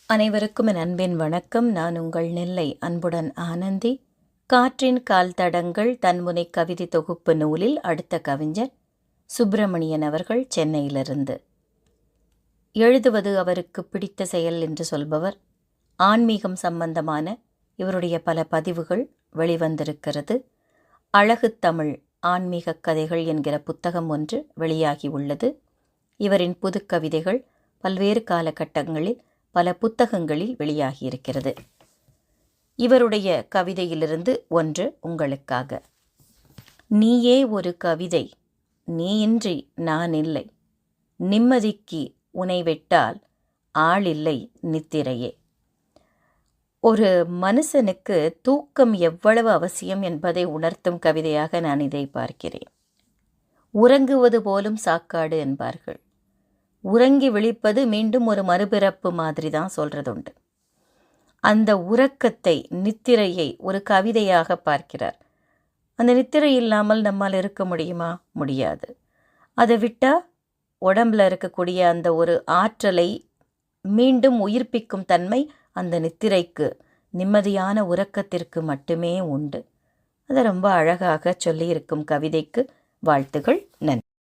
அனைவருக்கும் என் அன்பின் வணக்கம். நான் உங்கள் நெல்லை அன்புடன் ஆனந்தி. காற்றின் கால் தடங்கள் தன்முனை கவிதை தொகுப்பு நூலில் அடுத்த கவிஞர் சுப்பிரமணியன் அவர்கள், சென்னையிலிருந்து. எழுதுவது அவருக்கு பிடித்த செயல் என்று சொல்பவர். ஆன்மீகம் சம்பந்தமான இவருடைய பல பதிவுகள் வெளிவந்திருக்கிறது. அழகு தமிழ் ஆன்மீக கதைகள் என்கிற புத்தகம் ஒன்று வெளியாகி உள்ளது. இவரின் புது கவிதைகள் பல்வேறு காலகட்டங்களில் பல புத்தகங்களில் வெளியாகியிருக்கிறது. இவருடைய கவிதையிலிருந்து ஒன்று உங்களுக்காக. நீயே ஒரு கவிதை, நீயின்றி நான் இல்லை, நிம்மதிக்கு உனை விட்டால் ஆளில்லை நித்திரையே. ஒரு மனுஷனுக்கு தூக்கம் எவ்வளவு அவசியம் என்பதை உணர்த்தும் கவிதையாக நான் இதை பார்க்கிறேன். உறங்குவது போலும் சாக்காடு என்பார்கள். உறங்கி விழிப்பது மீண்டும் ஒரு மறுபிறப்பு மாதிரி தான் சொல்றதுண்டு. அந்த உறக்கத்தை, நித்திரையை ஒரு கவிதையாக பார்க்கிறார். அந்த நித்திரை இல்லாமல் நம்மால் இருக்க முடியுமா? முடியாது. அதை விட்டால் உடம்புல இருக்கக்கூடிய அந்த ஒரு ஆற்றலை மீண்டும் உயிர்ப்பிக்கும் தன்மை அந்த நித்திரைக்கு, நிம்மதியான உறக்கத்திற்கு மட்டுமே உண்டு. அதை ரொம்ப அழகாக சொல்லியிருக்கும் கவிதைக்கு வாழ்த்துகள். நன்றி.